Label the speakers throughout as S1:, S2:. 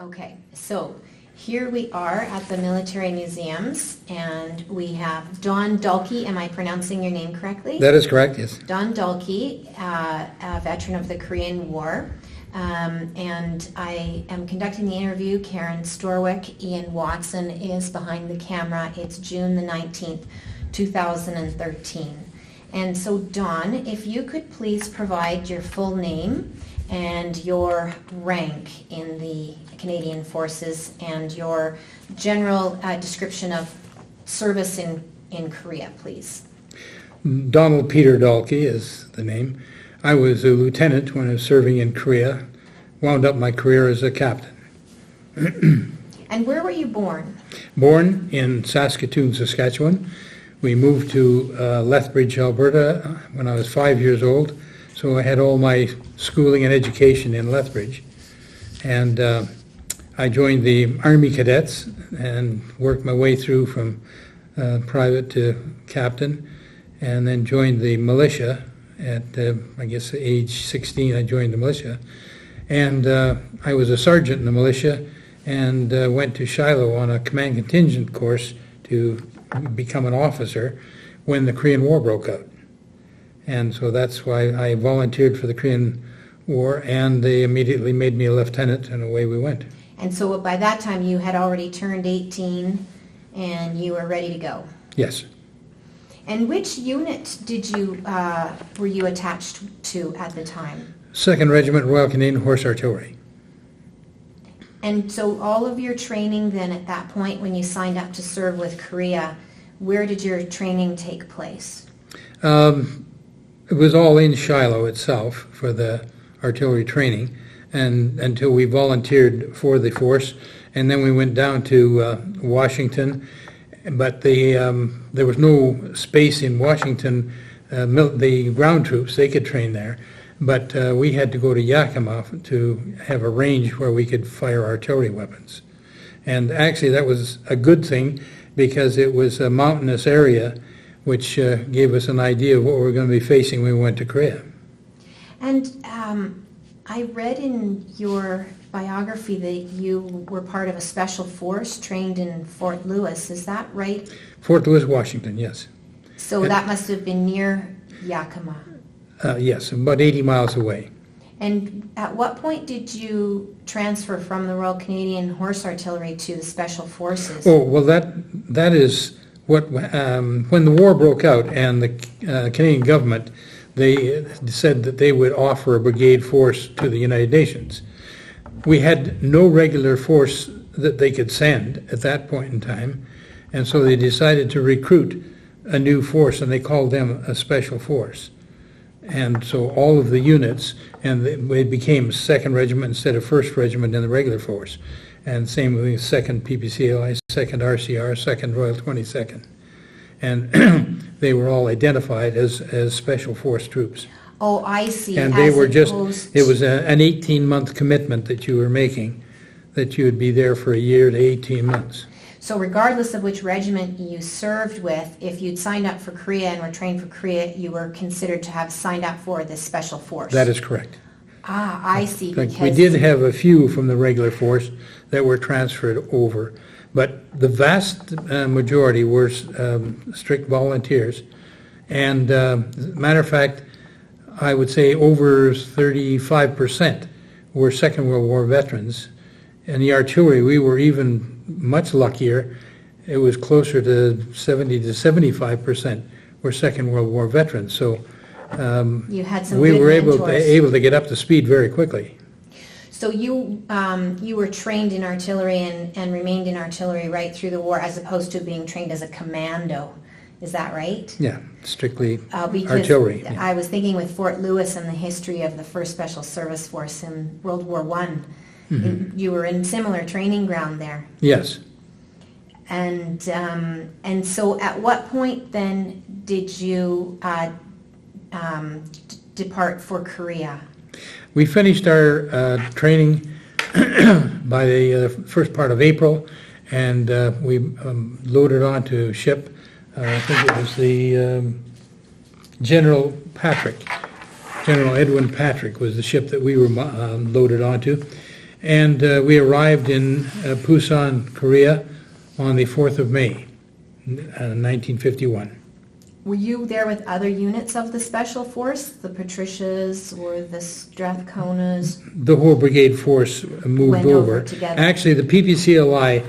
S1: Okay, so here we are at the military museums, and we have Don Dalke. Am I pronouncing your name correctly?
S2: That is correct, yes.
S1: Don Dalke, a veteran of the Korean War. And I am conducting the interview. Karen Storwick, Ian Watson is behind the camera. It's June the 19th, 2013. And so, Don, if you could please provide your full name and your rank in the Canadian Forces and your general description of service in Korea, please.
S2: Donald Peter Dalke is the name. I was a lieutenant when I was serving in Korea, wound up my career as a captain.
S1: And where were you born?
S2: Born in Saskatoon, Saskatchewan. We moved to Lethbridge, Alberta when I was 5 years old, so I had all my schooling and education in Lethbridge. And I joined the Army cadets and worked my way through from private to captain, and then joined the militia at, I guess, age 16. I joined the militia. And I was a sergeant in the militia and went to Shiloh on a command contingent course to become an officer when the Korean War broke out. And so that's why I volunteered for the Korean War, and they immediately made me a lieutenant, and away we went.
S1: And so by that time you had already turned 18 and you were ready to go?
S2: Yes.
S1: And which unit were you attached to at the time?
S2: 2nd Regiment Royal Canadian Horse Artillery.
S1: And so all of your training then at that point when you signed up to serve with Korea, where did your training take place?
S2: It was all in Shiloh itself for the artillery training, and until we volunteered for the force, and then we went down to Washington. But there was no space in Washington. The ground troops, they could train there, but we had to go to Yakima to have a range where we could fire artillery weapons. And actually that was a good thing, because it was a mountainous area, which gave us an idea of what we were going to be facing when we went to Korea.
S1: And I read in your biography that you were part of a special force trained in Fort Lewis. Is that right?
S2: Fort Lewis, Washington, yes.
S1: So that must have been near Yakima.
S2: Yes, about 80 miles away.
S1: And at what point did you transfer from the Royal Canadian Horse Artillery to the Special Forces?
S2: Oh, well, that is what, when the war broke out and the Canadian government, they said that they would offer a brigade force to the United Nations. We had no regular force that they could send at that point in time, and so they decided to recruit a new force, and they called them a special force. And so all of the units, and it became 2nd Regiment instead of 1st Regiment in the regular force. And same with the 2nd PPCLI, 2nd RCR, 2nd Royal 22nd. And they were all identified as special force troops.
S1: Oh, I see.
S2: And they were just, it was an 18-month commitment that you were making, that you would be there for a year to 18 months.
S1: So regardless of which regiment you served with, if you'd signed up for Korea and were trained for Korea, you were considered to have signed up for this special force.
S2: That is correct.
S1: Ah, I see.
S2: We did have a few from the regular force that were transferred over, but the vast majority were strict volunteers. And matter of fact, I would say over 35% were Second World War veterans. And the artillery, we were even much luckier. It was closer to 70 to 75% were Second World War veterans. So
S1: you had some
S2: we
S1: good
S2: were
S1: mentors.
S2: able to get up to speed very quickly.
S1: So you were trained in artillery and remained in artillery right through the war, as opposed to being trained as a commando. Is that right?
S2: Yeah, strictly
S1: Because
S2: artillery. Yeah.
S1: I was thinking with Fort Lewis and the history of the 1st Special Service Force in World War I, you were in similar training ground there.
S2: Yes.
S1: And so at what point then did you depart for Korea?
S2: We finished our training by the first part of April, and we loaded onto ship. I think it was the General Edwin Patrick was the ship that we were loaded onto. And we arrived in Busan, Korea on the 4th of May, 1951.
S1: Were you there with other units of the Special Force, the Patricias or the Strathconas?
S2: The whole brigade force moved
S1: Went over together.
S2: Actually, the PPCLI,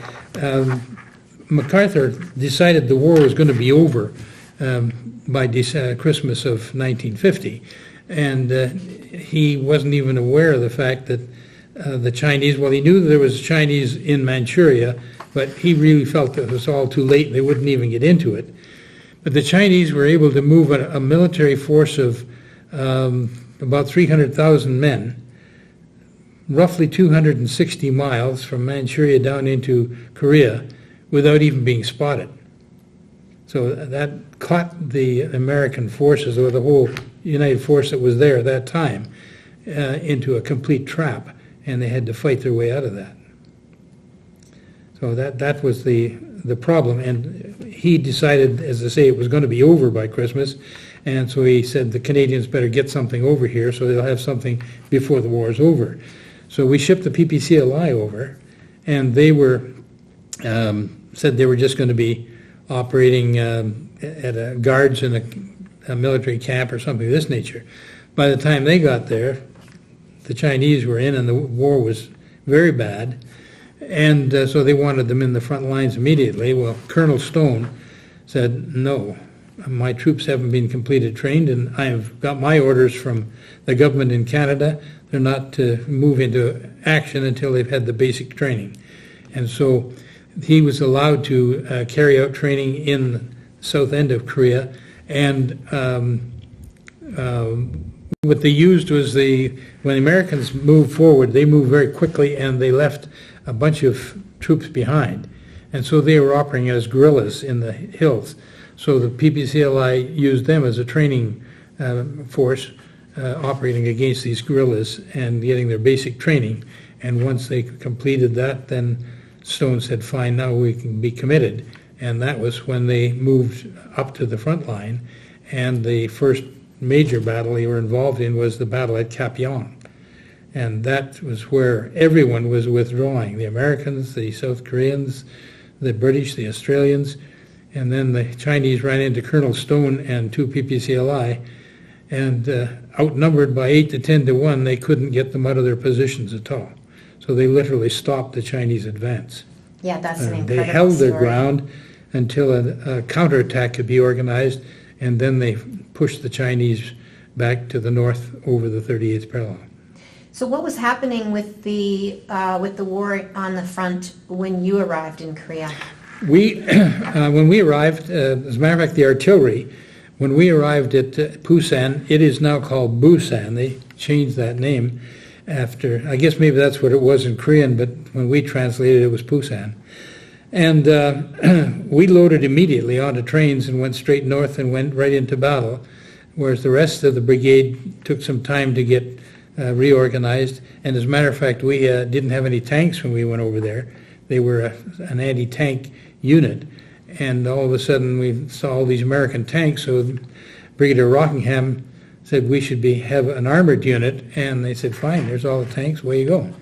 S2: MacArthur decided the war was going to be over by Christmas of 1950. And he wasn't even aware of the fact that the Chinese, well, he knew there was Chinese in Manchuria, but he really felt that it was all too late and they wouldn't even get into it. But the Chinese were able to move a military force of about 300,000 men, roughly 260 miles from Manchuria down into Korea without even being spotted. So that caught the American forces, or the whole United force that was there at that time, into a complete trap, and they had to fight their way out of that. So that was the problem, and he decided, as I say, it was going to be over by Christmas, and so he said the Canadians better get something over here so they'll have something before the war is over. So we shipped the PPCLI over, and they were said they were just going to be operating at guards in a military camp or something of this nature. By the time they got there, the Chinese were in and the war was very bad. And so they wanted them in the front lines immediately. Well, Colonel Stone said, no, my troops haven't been completed trained, and I have got my orders from the government in Canada. They're not to move into action until they've had the basic training. And so he was allowed to carry out training in the south end of Korea. And what they used was when the Americans moved forward, they moved very quickly and they left a bunch of troops behind. And so they were operating as guerrillas in the hills. So the PPCLI used them as a training force operating against these guerrillas and getting their basic training. And once they completed that, then Stone said, fine, now we can be committed. And that was when they moved up to the front line. And the first major battle they were involved in was the battle at Kapyong. And that was where everyone was withdrawing, the Americans, the South Koreans, the British, the Australians, and then the Chinese ran into Colonel Stone and two PPCLI, and outnumbered by 8 to 10 to 1, they couldn't get them out of their positions at all. So they literally stopped the Chinese advance.
S1: Yeah, that's an incredible
S2: They held their
S1: story.
S2: ground until a counterattack could be organized, and then they pushed the Chinese back to the north over the 38th parallel.
S1: So what was happening with the war on the front when you arrived in Korea?
S2: When we arrived, as a matter of fact, the artillery, when we arrived at Busan, it is now called Busan. They changed that name after, I guess maybe that's what it was in Korean, but when we translated it was Busan. And we loaded immediately onto trains and went straight north and went right into battle, whereas the rest of the brigade took some time to get reorganized. And as a matter of fact, we didn't have any tanks when we went over there. They were an anti-tank unit. And all of a sudden we saw all these American tanks, so Brigadier Rockingham said we should have an armored unit, and they said, fine, there's all the tanks, away you go.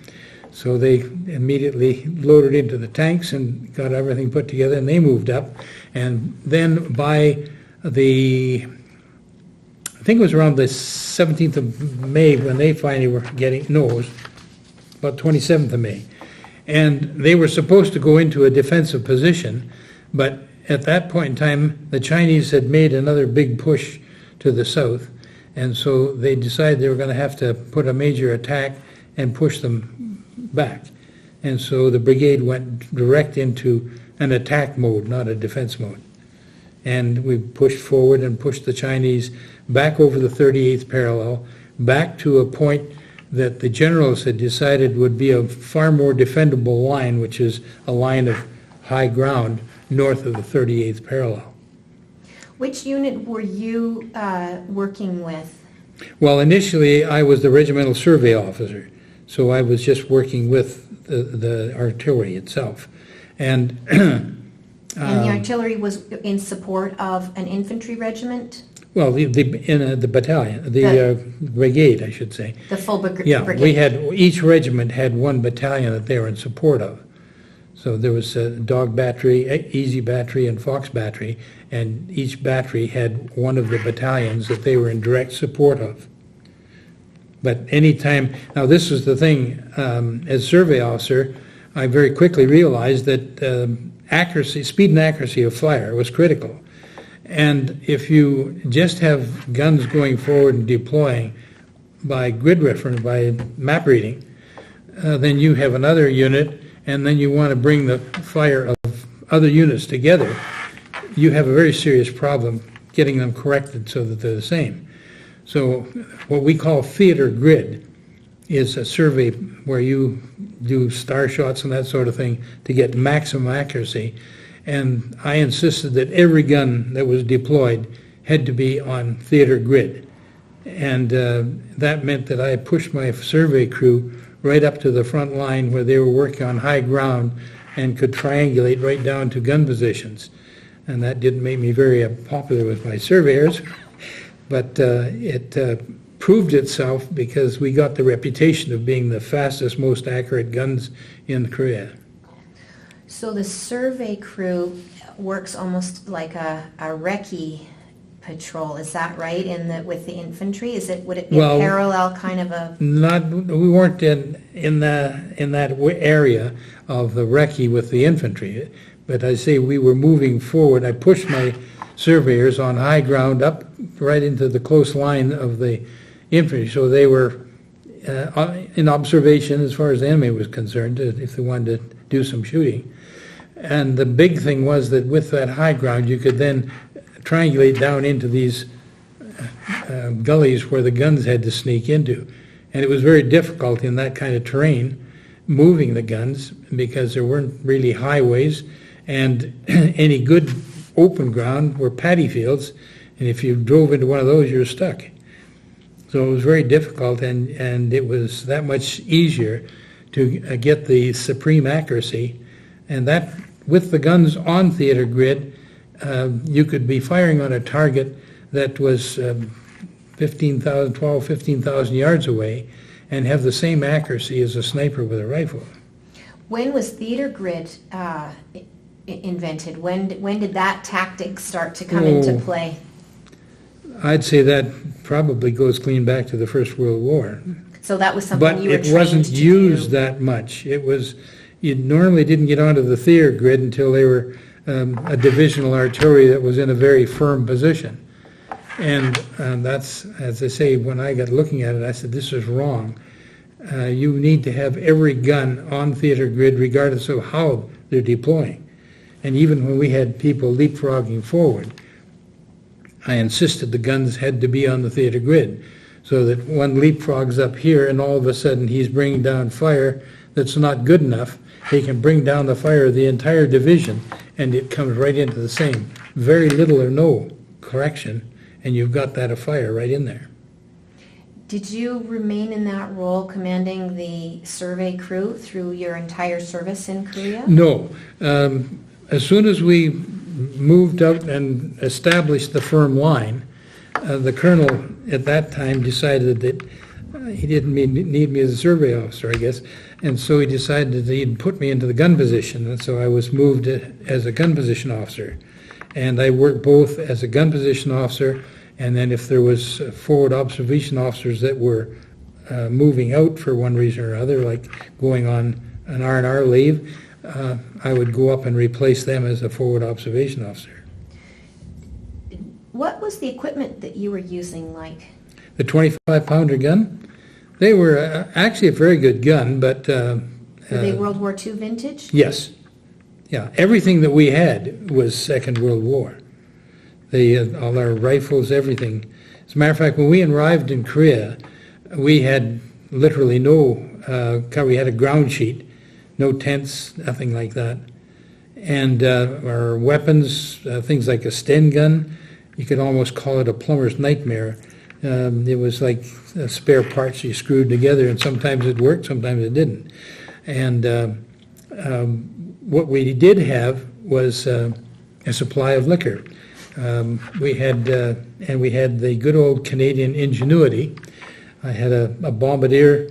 S2: So they immediately loaded into the tanks and got everything put together, and they moved up. And then by I think it was around the 17th of May when they finally were it was about 27th of May. And they were supposed to go into a defensive position, but at that point in time, the Chinese had made another big push to the south, and so they decided they were going to have to put a major attack and push them back. And so the brigade went direct into an attack mode, not a defense mode. And we pushed forward and pushed the Chinese back over the 38th parallel, back to a point that the generals had decided would be a far more defendable line, which is a line of high ground north of the 38th parallel.
S1: Which unit were you working with?
S2: Well, initially I was the regimental survey officer, so I was just working with the artillery itself.
S1: And the artillery was in support of an infantry regiment?
S2: Well, the battalion, the brigade, I should say.
S1: The full brigade?
S2: Yeah, each regiment had one battalion that they were in support of. So there was a Dog Battery, Easy Battery, and Fox Battery, and each battery had one of the battalions that they were in direct support of. But anytime, now this is the thing, as survey officer, I very quickly realized that accuracy, speed and accuracy of fire was critical. And if you just have guns going forward and deploying by grid reference, by map reading, then you have another unit, and then you want to bring the fire of other units together, you have a very serious problem getting them corrected so that they're the same. So what we call theater grid is a survey where you do star shots and that sort of thing to get maximum accuracy. And I insisted that every gun that was deployed had to be on theater grid. And that meant that I pushed my survey crew right up to the front line where they were working on high ground and could triangulate right down to gun positions. And that didn't make me very popular with my surveyors, but it proved itself because we got the reputation of being the fastest, most accurate guns in Korea.
S1: So the survey crew works almost like a recce patrol, is that right? With the infantry, would it be a parallel kind of a?
S2: We weren't in that area of the recce with the infantry, but I say we were moving forward. I pushed my surveyors on high ground up right into the close line of the infantry, so they were in observation as far as the enemy was concerned, if they wanted to do some shooting. And the big thing was that with that high ground, you could then triangulate down into these gullies where the guns had to sneak into. And it was very difficult in that kind of terrain, moving the guns, because there weren't really highways, and any good open ground were paddy fields, and if you drove into one of those, you were stuck. So it was very difficult, and it was that much easier to get the supreme accuracy. And that, with the guns on theater grid, you could be firing on a target that was 15,000 yards away and have the same accuracy as a sniper with a rifle.
S1: When was theater grid invented? When did that tactic start to come into play?
S2: I'd say that probably goes clean back to the First World War.
S1: So that was something you were trained to do.
S2: But it wasn't used that much. You normally didn't get onto the theater grid until they were a divisional artillery that was in a very firm position. And that's, as I say, when I got looking at it, I said, this is wrong. You need to have every gun on theater grid regardless of how they're deploying. And even when we had people leapfrogging forward, I insisted the guns had to be on the theater grid, so that one leapfrogs up here and all of a sudden he's bringing down fire that's not good enough. He can bring down the fire of the entire division, and it comes right into the same. Very little or no correction, and you've got that fire right in there.
S1: Did you remain in that role, commanding the survey crew through your entire service in Korea?
S2: No. As soon as we moved out and established the firm line, the colonel at that time decided that he didn't need me as a survey officer, I guess, and so he decided that he'd put me into the gun position, and so I was moved as a gun position officer. And I worked both as a gun position officer, and then if there was forward observation officers that were moving out for one reason or other, like going on an R&R leave, I would go up and replace them as a forward observation officer.
S1: What was the equipment that you were using like?
S2: The 25-pounder gun? They were actually a very good gun, but...
S1: were they World War II vintage?
S2: Yes. Yeah, everything that we had was Second World War. All our rifles, everything. As a matter of fact, when we arrived in Korea, we had literally no cover. We had a ground sheet, no tents, nothing like that. And our weapons, things like a Sten gun, you could almost call it a plumber's nightmare. It was like spare parts you screwed together, and sometimes it worked, sometimes it didn't. And what we did have was a supply of liquor. We had the good old Canadian ingenuity. I had a bombardier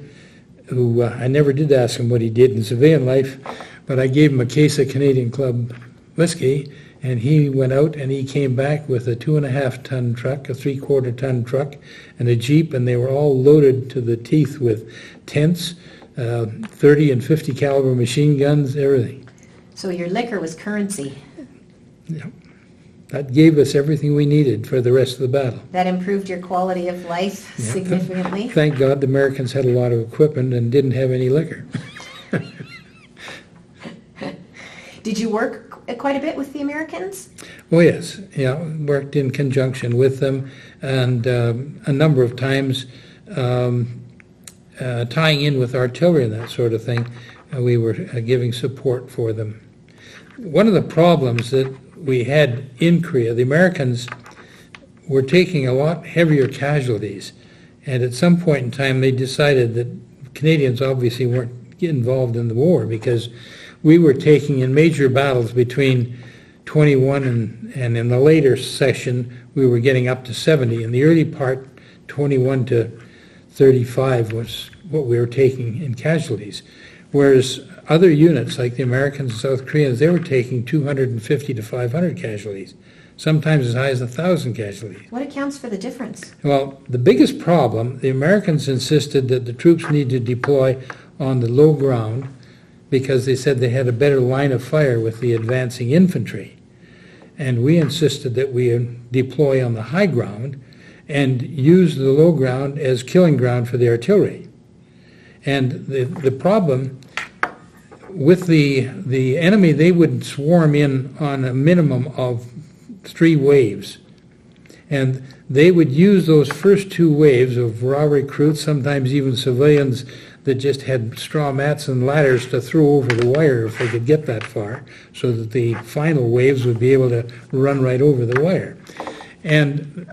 S2: who I never did ask him what he did in civilian life, but I gave him a case of Canadian Club whiskey, and he went out and he came back with a 2.5-ton truck, a 3/4-ton truck, and a Jeep, and they were all loaded to the teeth with tents, 30 and 50 caliber machine guns, everything.
S1: So your liquor was currency.
S2: Yeah. That gave us everything we needed for the rest of the battle.
S1: That improved your quality of life
S2: Yeah.
S1: significantly.
S2: Thank God the Americans had a lot of equipment and didn't have any liquor.
S1: Did you work quite a bit with the Americans?
S2: Oh yes, yeah, worked in conjunction with them, and a number of times tying in with artillery and that sort of thing, we were giving support for them. One of the problems that we had in Korea, the Americans were taking a lot heavier casualties, and at some point in time they decided that Canadians obviously weren't involved in the war because we were taking in major battles between 21 and in the later session we were getting up to 70. In the early part, 21 to 35 was what we were taking in casualties, whereas other units like the Americans and South Koreans, they were taking 250 to 500 casualties, sometimes as high as 1,000 casualties.
S1: What accounts for the difference?
S2: Well, the biggest problem, the Americans insisted that the troops need to deploy on the low ground because they said they had a better line of fire with the advancing infantry. And we insisted that we deploy on the high ground and use the low ground as killing ground for the artillery. And the problem with the enemy, they would swarm in on a minimum of 3 waves. And they would use those first 2 waves of raw recruits, sometimes even civilians that just had straw mats and ladders to throw over the wire if they could get that far, so that the final waves would be able to run right over the wire. And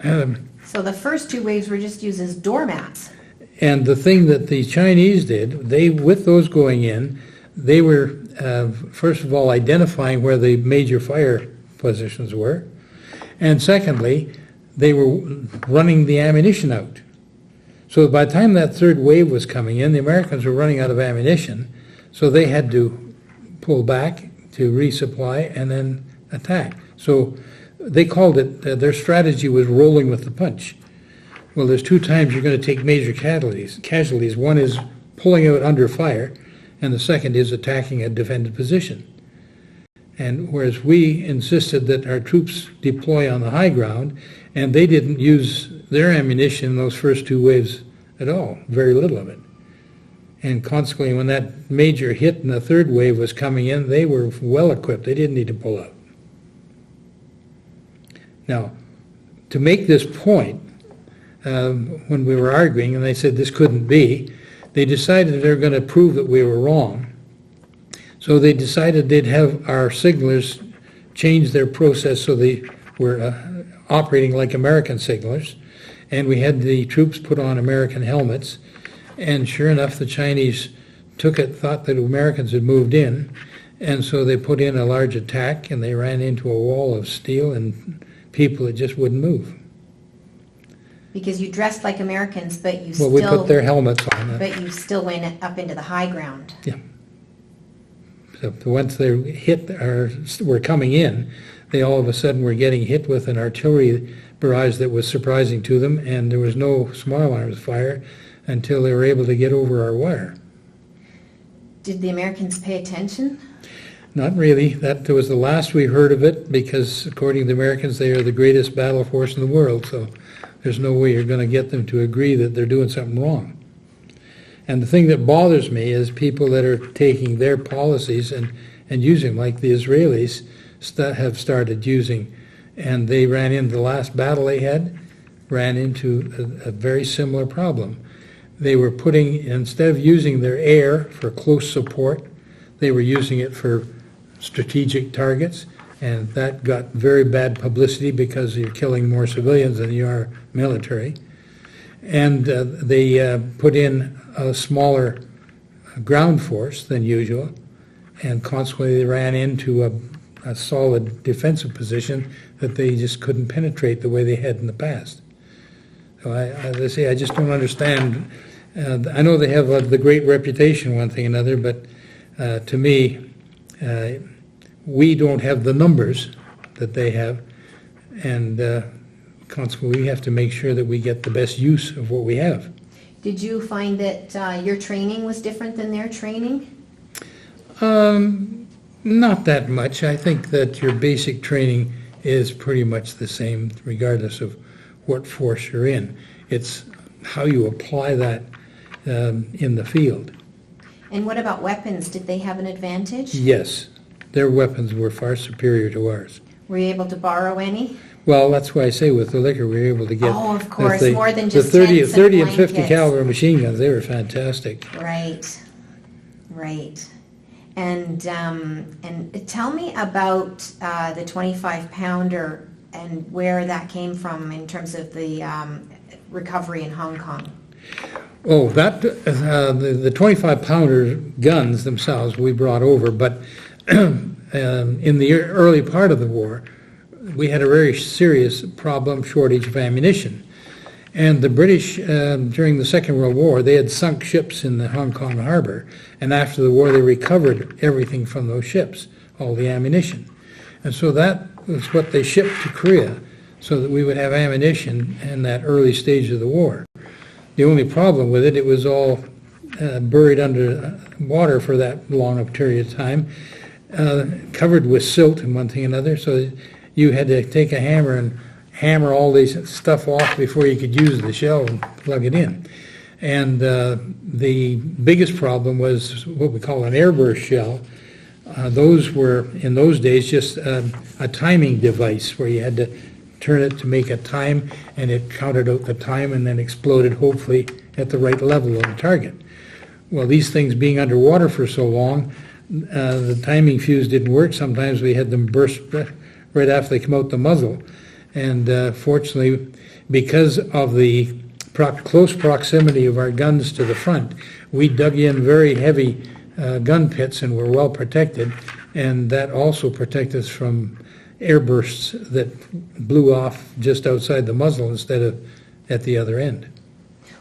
S1: So the first 2 waves were just used as doormats.
S2: And the thing that the Chinese did, they, with those going in, they were, first of all, identifying where the major fire positions were, and secondly, they were running the ammunition out. So by the time that 3rd wave was coming in, the Americans were running out of ammunition, so they had to pull back to resupply and then attack. So they called it, their strategy was rolling with the punch. Well, there's 2 times you're going to take major casualties. One is pulling out under fire, and the second is attacking a defended position. And whereas we insisted that our troops deploy on the high ground, and they didn't use their ammunition in those first 2 waves at all, very little of it. And consequently, when that major hit and the 3rd wave was coming in, they were well equipped. They didn't need to pull out. Now, to make this point, when we were arguing, and they said this couldn't be, they decided they were going to prove that we were wrong. So they decided they'd have our signalers change their process so they were operating like American signalers. And we had the troops put on American helmets. And sure enough, the Chinese took it, thought that Americans had moved in. And so they put in a large attack, and they ran into a wall of steel and people that just wouldn't move.
S1: Because you dressed like Americans, but you
S2: Well, we put their helmets on.
S1: But you still went up into the high ground.
S2: Yeah. So once they hit or were coming in, they all of a sudden were getting hit with an artillery barrage that was surprising to them, and there was no small arms fire until they were able to get over our wire.
S1: Did the Americans pay attention?
S2: Not really. That was the last we heard of it, because according to the Americans, they are the greatest battle force in the world, so there's no way you're going to get them to agree that they're doing something wrong. And the thing that bothers me is people that are taking their policies and using, like the Israelis have started using, and they ran into the last battle they had, ran into a very similar problem. They were putting, instead of using their air for close support, they were using it for strategic targets, and that got very bad publicity because you're killing more civilians than you are military. And they put in a smaller ground force than usual, and consequently they ran into a solid defensive position that they just couldn't penetrate the way they had in the past. So as I say, I just don't understand. I know they have the great reputation, one thing or another, but to me, we don't have the numbers that they have, and consequently, we have to make sure that we get the best use of what we have.
S1: Did you find that your training was different than their training?
S2: Not that much. I think that your basic training is pretty much the same regardless of what force you're in. It's how you apply that in the field.
S1: And what about weapons? Did they have an advantage?
S2: Yes. Their weapons were far superior to ours.
S1: Were you able to borrow any?
S2: Well, that's why I say with the liquor we were able to get...
S1: Oh, of course,
S2: the,
S1: more than
S2: the
S1: just
S2: 30
S1: tents
S2: and
S1: and
S2: 50
S1: blankets.
S2: caliber machine guns, they were fantastic.
S1: Right, right. And tell me about the 25-pounder and where that came from in terms of the recovery in Hong Kong.
S2: Oh, that the 25-pounder guns themselves we brought over, but in the early part of the war, we had a very serious problem, shortage of ammunition. And the British, during the Second World War, they had sunk ships in the Hong Kong harbor, and after the war they recovered everything from those ships, all the ammunition. And so that was what they shipped to Korea, so that we would have ammunition in that early stage of the war. The only problem with it, it was all buried under water for that long a period of time, covered with silt and one thing and another, so you had to take a hammer and hammer all this stuff off before you could use the shell and plug it in. And the biggest problem was what we call an airburst shell. Those were, in those days, just a timing device where you had to turn it to make a time, and it counted out the time and then exploded, hopefully, at the right level of the target. Well, these things being underwater for so long, the timing fuse didn't work. Sometimes we had them burst right after they come out the muzzle. And fortunately, because of the close proximity of our guns to the front, we dug in very heavy gun pits and were well protected, and that also protected us from airbursts that blew off just outside the muzzle instead of at the other end.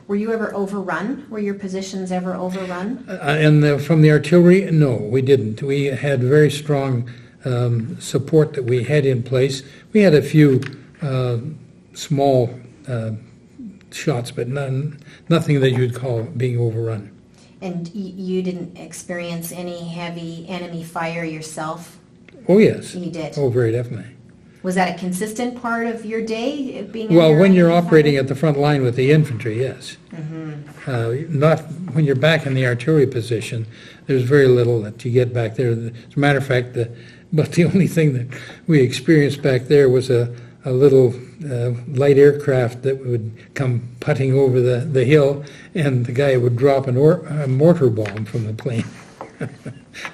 S1: Were you ever overrun? Were your positions ever overrun?
S2: And from the artillery, no, we didn't. We had very strong support that we had in place. We had a few small shots, but nothing that you'd call being overrun.
S1: And you didn't experience any heavy enemy fire yourself?
S2: Oh, yes.
S1: You did?
S2: Oh, very definitely.
S1: Was that a consistent part of your day, being
S2: Well,
S1: under
S2: when you're
S1: enemy
S2: operating
S1: fire?
S2: at the front line with the infantry, yes. Not when you're back in the artillery position. There's very little that you get back there. As a matter of fact, but the only thing that we experienced back there was a little light aircraft that would come putting over the hill, and the guy would drop a mortar bomb from the plane.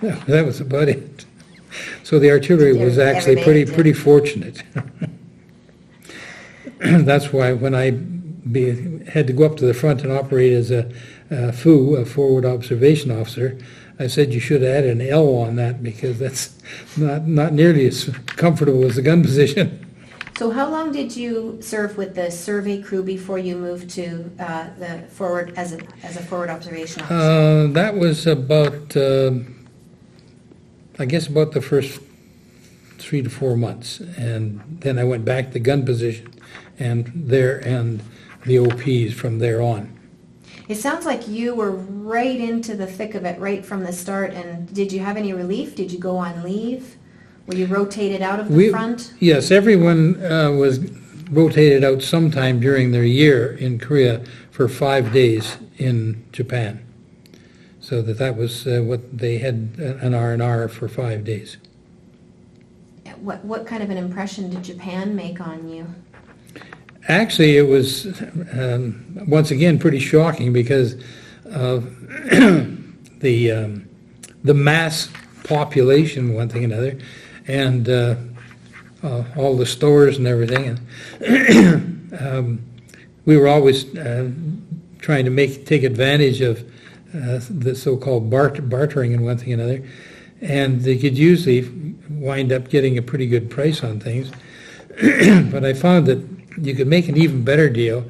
S2: That was about it. So the artillery was actually pretty fortunate. That's why when I had to go up to the front and operate as a FOO, a forward observation officer, I said you should add an L on that because that's not nearly as comfortable as the gun position.
S1: So how long did you serve with the survey crew before you moved to the forward as a forward observation officer?
S2: That was about, I guess, about the first 3 to 4 months, and then I went back to gun position, and the OPs from there on.
S1: It sounds like you were right into the thick of it right from the start. And did you have any relief? Did you go on leave? Were you rotated out of the front?
S2: Yes, everyone was rotated out sometime during their year in Korea for 5 days in Japan. So that was what they had, an R&R for 5 days.
S1: What kind of an impression did Japan make on you?
S2: Actually, it was, once again, pretty shocking because of the mass population, one thing or another, and all the stores and everything. And we were always trying to take advantage of the so-called bartering and one thing or another. and they could usually wind up getting a pretty good price on things. But I found that you could make an even better deal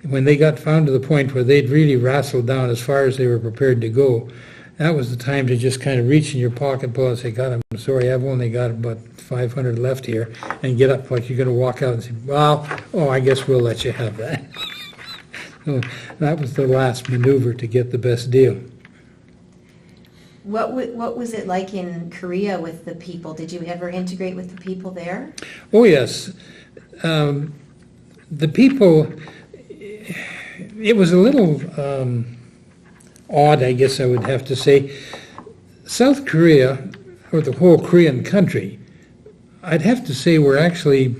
S2: when they got found to the point where they'd really wrestled down as far as they were prepared to go. That was the time to just kind of reach in your pocket, pull, and say, God, I'm sorry, I've only got about 500 left here, and get up like you're going to walk out and say, well, I guess we'll let you have that. So that was the last maneuver to get the best deal.
S1: What was it like in Korea with the people? Did you ever integrate with the people there?
S2: Oh, yes. The people, it was a little odd, I guess I would have to say. South Korea, or the whole Korean country, I'd have to say we're actually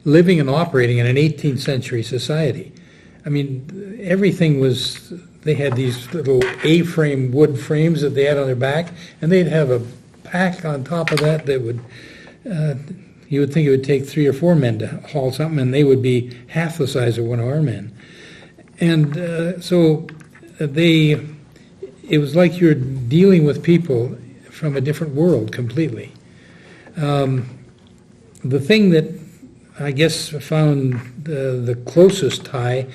S2: living and operating in an 18th century society. I mean, everything was, they had these little A-frame wood frames that they had on their back, and they'd have a pack on top of that that would, you would think it would take 3 or 4 men to haul something, and they would be half the size of one of our men. And so it was like you're dealing with people from a different world completely. The thing that I guess found the closest tie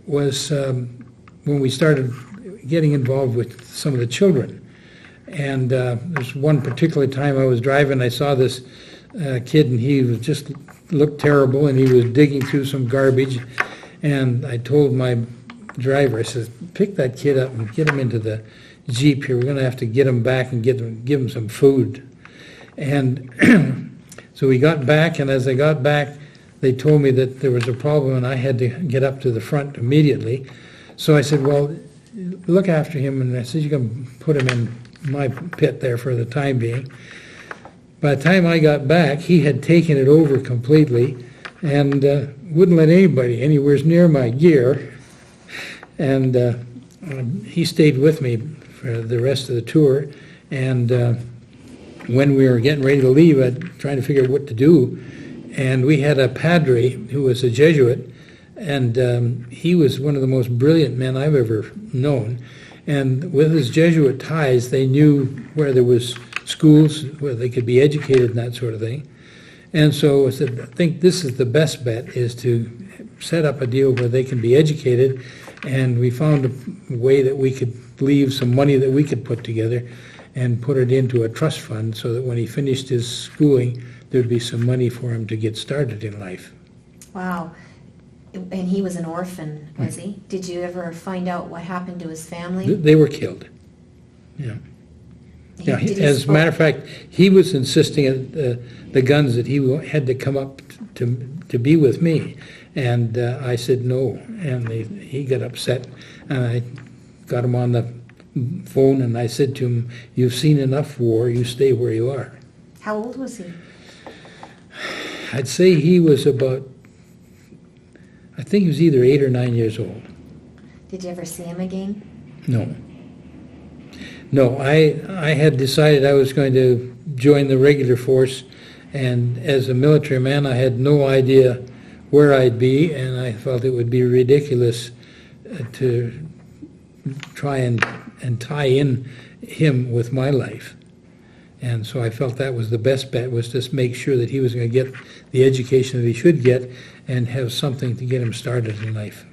S2: was when we started getting involved with some of the children. And there's one particular time I was driving, I saw this kid, and he was just looked terrible, and he was digging through some garbage. And I told my driver, I said, pick that kid up and get him into the Jeep here. We're going to have to get him back and give him some food. And so we got back, and as I got back, they told me that there was a problem, and I had to get up to the front immediately. So I said, well, look after him, and I said, you can put him in my pit there for the time being. By the time I got back, he had taken it over completely and wouldn't let anybody anywhere near my gear. And he stayed with me for the rest of the tour. And when we were getting ready to leave, I trying to figure out what to do. And we had a padre who was a Jesuit, and he was one of the most brilliant men I've ever known. And with his Jesuit ties, they knew where there was schools where they could be educated and that sort of thing. And so I said, I think this is the best bet, is to set up a deal where they can be educated. And we found a way that we could leave some money that we could put together and put it into a trust fund so that when he finished his schooling, there'd be some money for him to get started in life.
S1: Wow. And he was an orphan, was he? Did you ever find out what happened to his family?
S2: They were killed. Yeah. As a matter of fact, he was insisting at the guns that he had to come up to be with me. And I said no. And he got upset. And I got him on the phone, and I said to him, you've seen enough war, you stay where you are.
S1: How old was he?
S2: I'd say he was about, I think he was either 8 or 9 years old.
S1: Did you ever see him again?
S2: No, I had decided I was going to join the regular force, and as a military man, I had no idea where I'd be, and I felt it would be ridiculous to try and tie in him with my life. And so I felt that was the best bet, was to make sure that he was going to get the education that he should get and have something to get him started in life.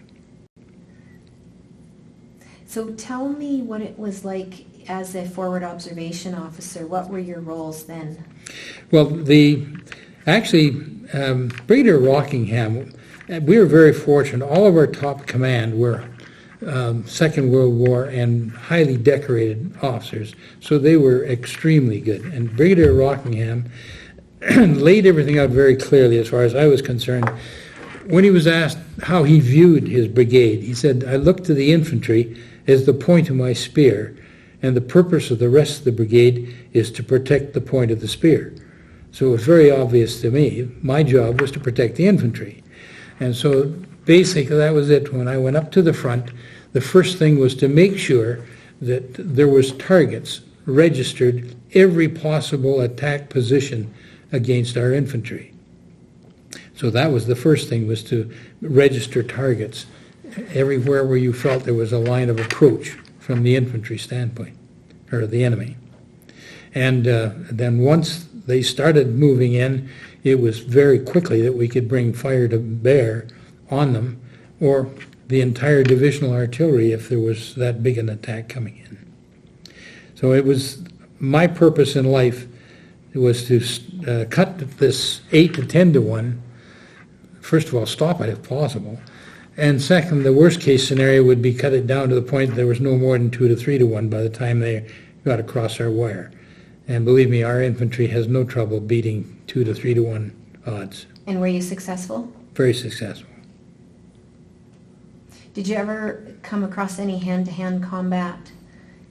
S1: So tell me what it was like as a forward observation officer. What were your roles then? Well,
S2: Brigadier Rockingham, we were very fortunate. All of our top command were Second World War and highly decorated officers, so they were extremely good. And Brigadier Rockingham laid everything out very clearly as far as I was concerned. When he was asked how he viewed his brigade, he said, I look to the infantry as the point of my spear, and the purpose of the rest of the brigade is to protect the point of the spear. So it was very obvious to me, my job was to protect the infantry. And so basically that was it. When I went up to the front, the first thing was to make sure that there was targets registered, every possible attack position against our infantry. So that was the first thing, was to register targets everywhere where you felt there was a line of approach from the infantry standpoint, or the enemy. And then once they started moving in, it was very quickly that we could bring fire to bear on them, or the entire divisional artillery if there was that big an attack coming in. So it was my purpose in life was to cut this 8 to 10 to 1. First of all, stop it if possible. And second, the worst case scenario would be cut it down to the point that there was no more than 2 to 3 to 1 by the time they got across our wire. And believe me, our infantry has no trouble beating 2 to 3 to 1 odds.
S1: And were you successful?
S2: Very successful.
S1: Did you ever come across any hand-to-hand combat?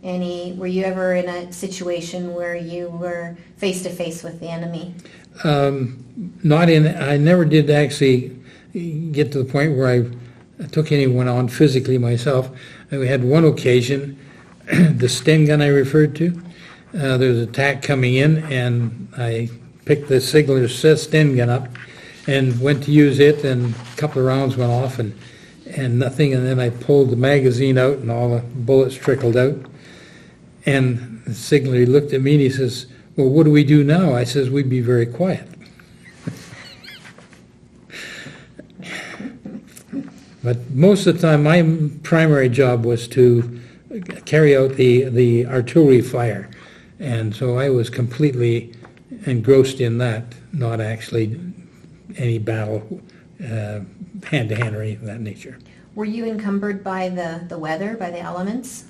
S1: Were you ever in a situation where you were face-to-face with the enemy?
S2: I never did actually get to the point where I took anyone on physically myself. We had one occasion, the Sten gun I referred to, there was an attack coming in, and I picked the Sigler's Sten gun up and went to use it, and a couple of rounds went off and nothing, and then I pulled the magazine out and all the bullets trickled out. And the Sigler looked at me and he says, "Well, what do we do now?" I says, "We'd be very quiet." But most of the time, my primary job was to carry out the artillery fire. And so I was completely engrossed in that, not actually any battle, hand-to-hand or anything of that nature.
S1: Were you encumbered by the weather, by the elements?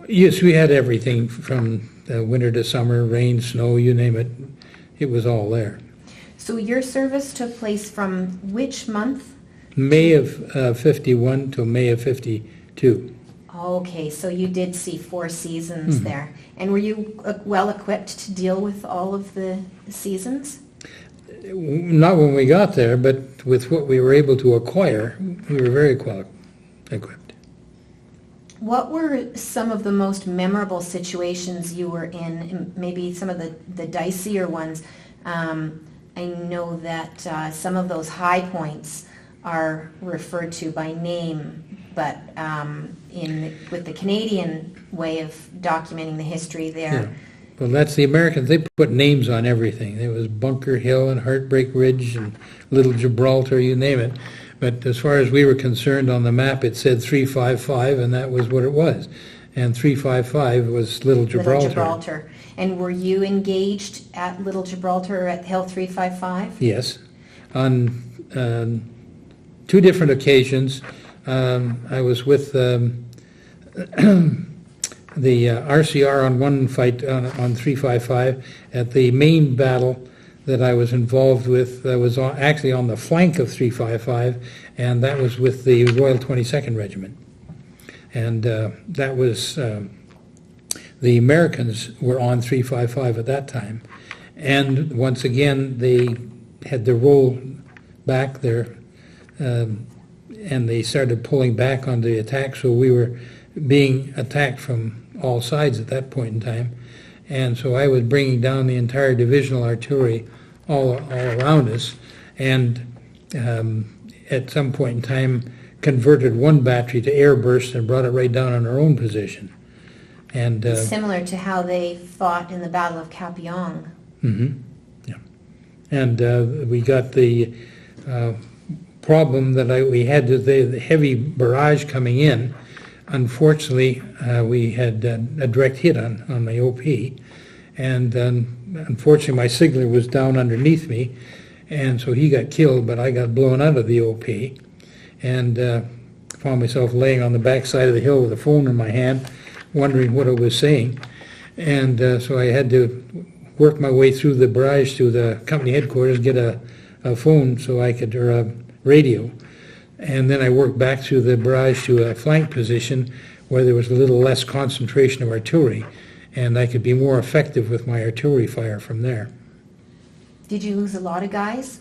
S2: Yes, we had everything from winter to summer, rain, snow, you name it. It was all there.
S1: So your service took place from which month?
S2: May of 51 to May of 52.
S1: Okay, so you did see 4 seasons there. And were you well equipped to deal with all of the seasons?
S2: Not when we got there, but with what we were able to acquire, we were very well equipped.
S1: What were some of the most memorable situations you were in, maybe some of the dicier ones? I know that some of those high points are referred to by name, but with the Canadian way of documenting the history there.
S2: Yeah. Well, that's the Americans. They put names on everything. There was Bunker Hill and Heartbreak Ridge and Little Gibraltar, you name it. But as far as we were concerned, on the map it said 355, and that was what it was. And 355 was Little Gibraltar.
S1: Little Gibraltar. And were you engaged at Little Gibraltar at Hill 355?
S2: Yes. On 2 different occasions, I was with the RCR on one fight on 355. At the main battle that I was involved with, I was actually on the flank of 355, and that was with the Royal 22nd Regiment. And that was, the Americans were on 355 at that time. And once again, they had to roll back there, and they started pulling back on the attack, so we were being attacked from all sides at that point in time. And so I was bringing down the entire divisional artillery all around us, and at some point in time converted one battery to airburst and brought it right down on our own position. And
S1: similar to how they fought in the Battle of Kapyong.
S2: Yeah. And we got the problem that we had the heavy barrage coming in. Unfortunately, we had a direct hit on my OP, and unfortunately my Sigler was down underneath me, and so he got killed, but I got blown out of the OP, and found myself laying on the backside of the hill with a phone in my hand, wondering what it was saying. And so I had to work my way through the barrage to the company headquarters, get a phone so I could, or a radio. And then I worked back through the barrage to a flank position where there was a little less concentration of artillery, and I could be more effective with my artillery fire from there.
S1: Did you lose a lot of guys?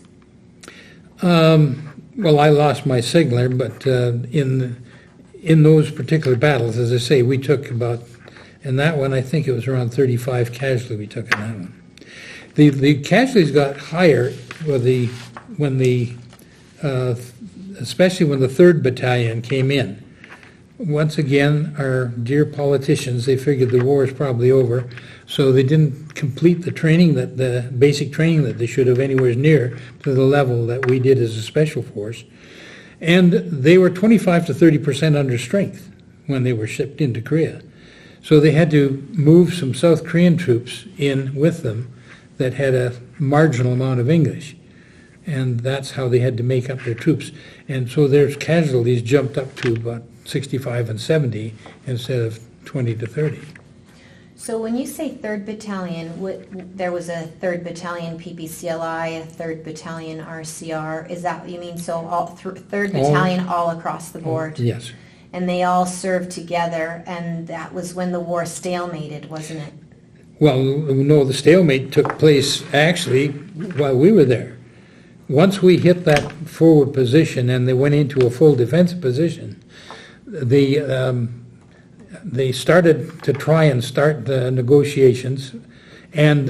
S2: Well, I lost my Sigler, but in those particular battles, as I say, we took about, in that one, I think it was around 35 casualties we took in that one. The casualties got higher especially when the 3rd Battalion came in. once again, our dear politicians, they figured the war is probably over, so they didn't complete the training, the basic training that they should have anywhere near to the level that we did as a special force. And they were 25 to 30% under strength when they were shipped into Korea. So they had to move some South Korean troops in with them that had a marginal amount of English. And that's how they had to make up their troops. And so their casualties jumped up to about 65 and 70 instead of 20 to 30.
S1: So when you say 3rd Battalion, there was a 3rd Battalion PPCLI, a 3rd Battalion RCR. Is that what you mean? So all 3rd Battalion all across the board?
S2: Yes.
S1: And they all served together, and that was when the war stalemated, wasn't it?
S2: Well, no, the stalemate took place actually while we were there. Once we hit that forward position and they went into a full defensive position, they started to try and start the negotiations, and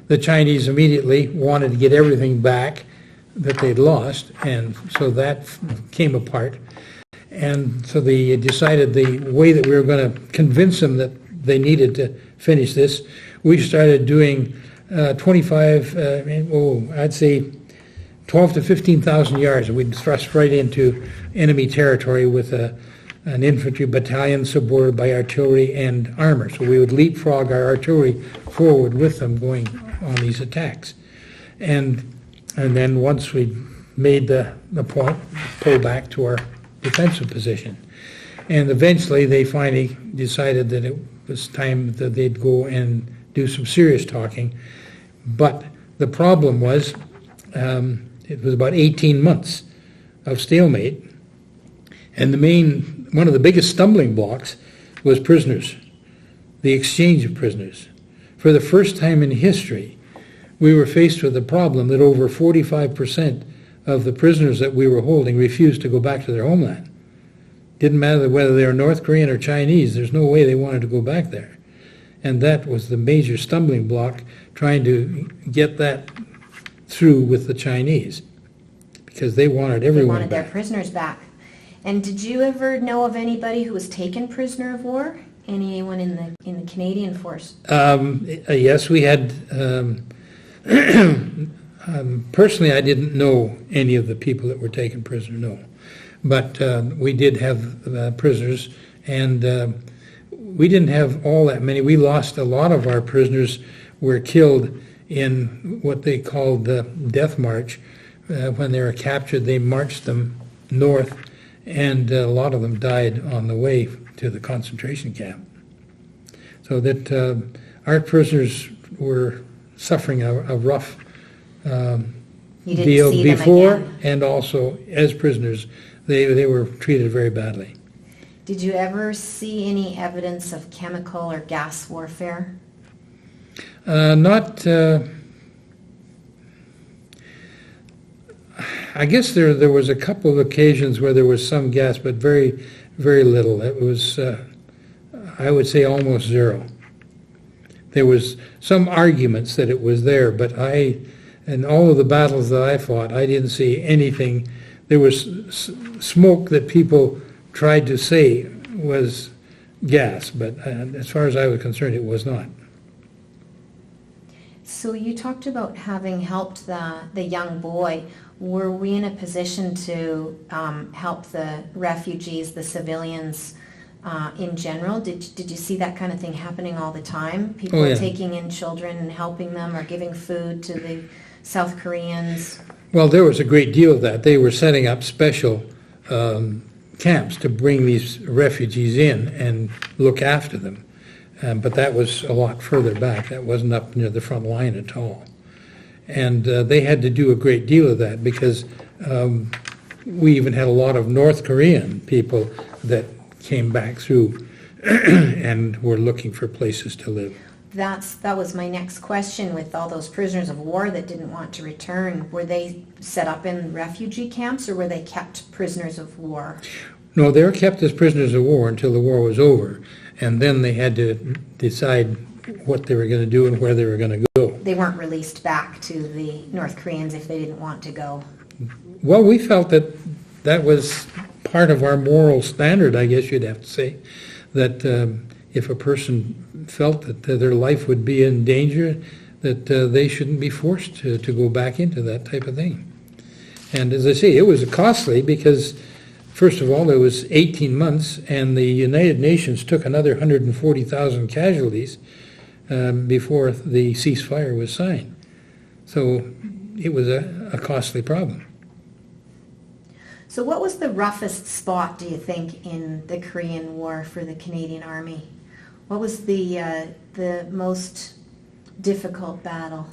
S2: the Chinese immediately wanted to get everything back that they'd lost, and so that came apart. And so they decided the way that we were going to convince them that they needed to finish this, we started doing I'd say 12 to 15,000 yards. We'd thrust right into enemy territory with an infantry battalion supported by artillery and armor. So we would leapfrog our artillery forward with them going on these attacks. And then once we made the point, pull back to our defensive position. And eventually they finally decided that it was time that they'd go and do some serious talking. But the problem was, it was about 18 months of stalemate, and one of the biggest stumbling blocks was prisoners, the exchange of prisoners. For the first time in history, we were faced with the problem that over 45% of the prisoners that we were holding refused to go back to their homeland. Didn't matter whether they were North Korean or Chinese, there's no way they wanted to go back there. And that was the major stumbling block, trying to get that through with the Chinese, because they wanted everyone back.
S1: They wanted their prisoners back. And did you ever know of anybody who was taken prisoner of war? Anyone in the Canadian force?
S2: Yes, we had. Personally, I didn't know any of the people that were taken prisoner, no. But we did have prisoners, and we didn't have all that many. We lost a lot of our prisoners were killed in what they called the death march. When they were captured, they marched them north, and a lot of them died on the way to the concentration camp. So that our prisoners were suffering a rough deal before and also as prisoners. They were treated very badly.
S1: Did you ever see any evidence of chemical or gas warfare?
S2: Not. I guess there was a couple of occasions where there was some gas, but very, very little. It was, I would say, almost zero. There was some arguments that it was there, but in all of the battles that I fought, I didn't see anything. There was smoke that people tried to say was gas, but as far as I was concerned, it was not.
S1: So you talked about having helped the young boy. Were we in a position to help the refugees, the civilians in general? Did you see that kind of thing happening all the time? People taking in children and helping them, or giving food to the South Koreans? Well,
S2: there was a great deal of that. They were setting up special camps to bring these refugees in and look after them. But that was a lot further back. That wasn't up near the front line at all. And they had to do a great deal of that because we even had a lot of North Korean people that came back through and were looking for places to live.
S1: That was my next question. With all those prisoners of war that didn't want to return, were they set up in refugee camps, or were they kept prisoners of war?
S2: No, they were kept as prisoners of war until the war was over, and then they had to decide what they were going to do and where they were going to go.
S1: They weren't released back to the North Koreans if they didn't want to go.
S2: Well, we felt that was part of our moral standard, I guess you'd have to say, that if a person felt that their life would be in danger, that they shouldn't be forced to go back into that type of thing. And as I say, it was costly because, first of all, there was 18 months, and the United Nations took another 140,000 casualties before the ceasefire was signed. So it was a costly problem.
S1: So what was the roughest spot, do you think, in the Korean War for the Canadian Army? What was the most difficult battle?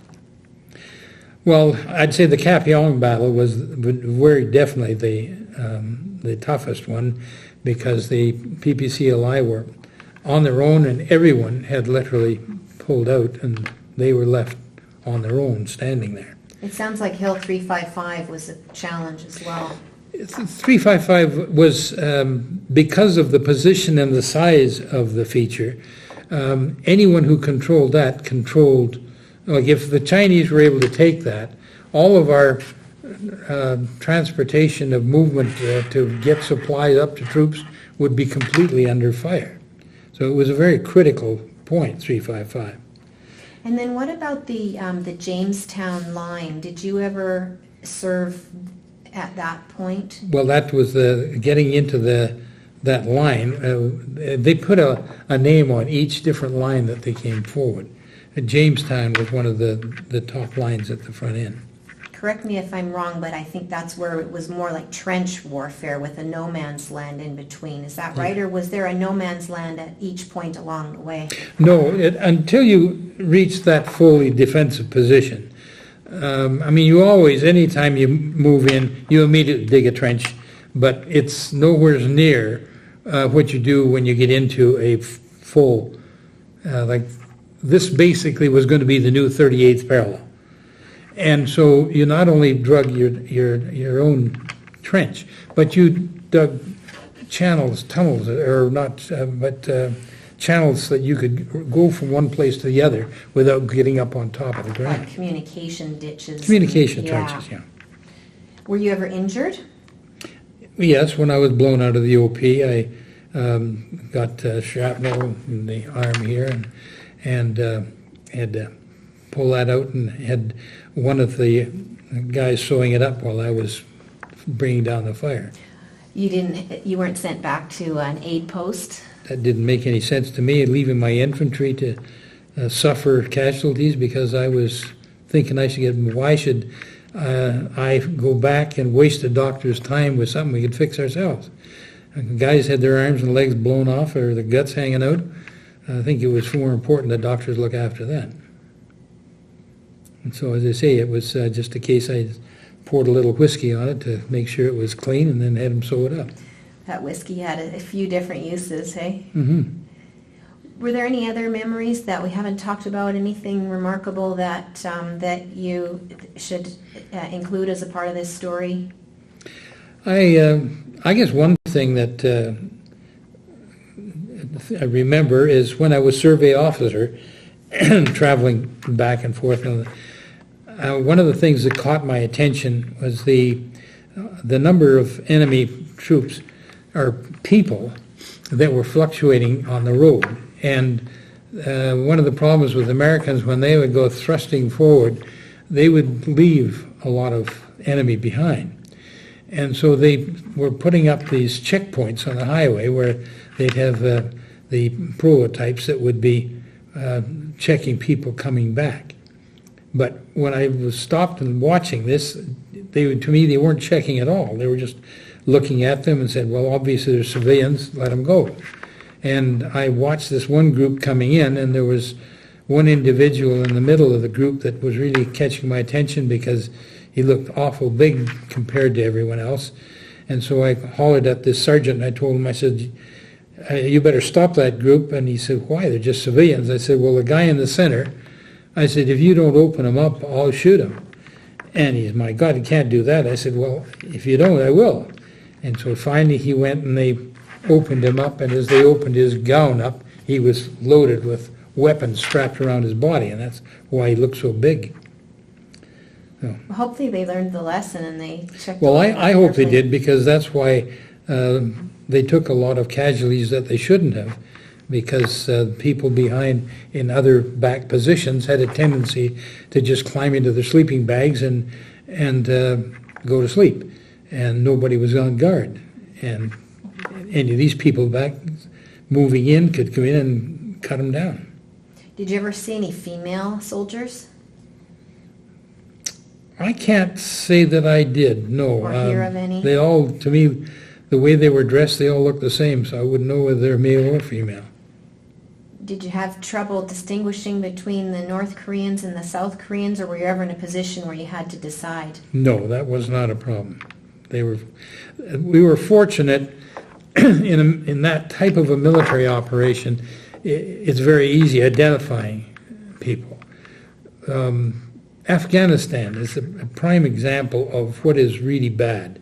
S2: Well, I'd say the Kapyong battle was very definitely the toughest one, because the PPCLI were on their own, and everyone had literally pulled out, and they were left on their own, standing there.
S1: It sounds like Hill 355 was a challenge as well.
S2: 355 was, because of the position and the size of the feature, anyone who controlled that controlled, like if the Chinese were able to take that, all of our transportation of movement to get supplies up to troops would be completely under fire. So it was a very critical point, 355.
S1: And then what about the Jamestown line? Did you ever serve at that point?
S2: Well, that was getting into that line. They put a name on each different line that they came forward. Jamestown was one of the top lines at the front end.
S1: Correct me if I'm wrong, but I think that's where it was more like trench warfare with a no man's land in between. Is that right? Or was there a no man's land at each point along the way?
S2: No, until you reach that fully defensive position. I mean, you always, anytime you move in, you immediately dig a trench, but it's nowhere near what you do when you get into a full, like this basically was going to be the new 38th parallel. And so you not only dug your own trench, but you dug channels, tunnels, or not, channels that you could go from one place to the other without getting up on top of the ground.
S1: Like communication ditches.
S2: Communication trenches, yeah.
S1: Were you ever injured?
S2: Yes, when I was blown out of the OP, I got shrapnel in the arm here, and had to pull that out, and had one of the guys sewing it up while I was bringing down the fire.
S1: You weren't sent back to an aid post?
S2: That didn't make any sense to me, leaving my infantry to suffer casualties, because I was thinking why should I go back and waste a doctor's time with something we could fix ourselves? Guys had their arms and legs blown off or the guts hanging out. I think it was more important that doctors look after that. And so, as I say, it was just a case I poured a little whiskey on it to make sure it was clean, and then had them sew it up.
S1: That whiskey had a few different uses, hey?
S2: Mm-hmm.
S1: Were there any other memories that we haven't talked about? Anything remarkable that that you should include as a part of this story?
S2: I guess one thing that I remember is when I was survey officer, traveling back and forth. One of the things that caught my attention was the number of enemy troops or people that were fluctuating on the road. And one of the problems with Americans, when they would go thrusting forward, they would leave a lot of enemy behind. And so they were putting up these checkpoints on the highway where they'd have the prototypes that would be checking people coming back. But when I was stopped and watching this, to me, they weren't checking at all. They were just looking at them and said, well, obviously they're civilians, let them go. And I watched this one group coming in, and there was one individual in the middle of the group that was really catching my attention because he looked awful big compared to everyone else. And so I hollered at this sergeant, and I told him, I said, you better stop that group. And he said, why? They're just civilians. I said, well, the guy in the center, I said, if you don't open him up, I'll shoot him. And he said, my God, you can't do that. I said, well, if you don't, I will. And so finally he went and they opened him up, and as they opened his gown up, he was loaded with weapons strapped around his body, and that's why he looked so big. So,
S1: hopefully they learned the lesson and they checked.
S2: well, I hope they did, because that's why they took a lot of casualties that they shouldn't have, because people behind in other back positions had a tendency to just climb into their sleeping bags and go to sleep, and nobody was on guard. And any of these people back moving in could come in and cut them down.
S1: Did you ever see any female soldiers?
S2: I can't say that I did, no.
S1: Or hear of any?
S2: They all, to me, the way they were dressed, they all looked the same, so I wouldn't know whether they're male or female.
S1: Did you have trouble distinguishing between the North Koreans and the South Koreans, or were you ever in a position where you had to decide?
S2: No, that was not a problem. We were fortunate in that type of a military operation. It's very easy identifying people. Afghanistan is a prime example of what is really bad.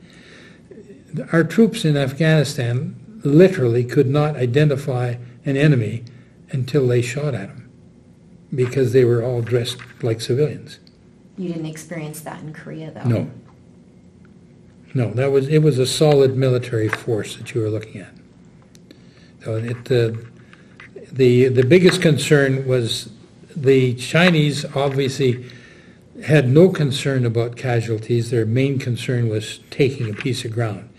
S2: Our troops in Afghanistan literally could not identify an enemy until they shot at them, because they were all dressed like civilians.
S1: You didn't experience that in Korea, though?
S2: No. No, it was a solid military force that you were looking at. So the biggest concern was the Chinese obviously had no concern about casualties. Their main concern was taking a piece of ground.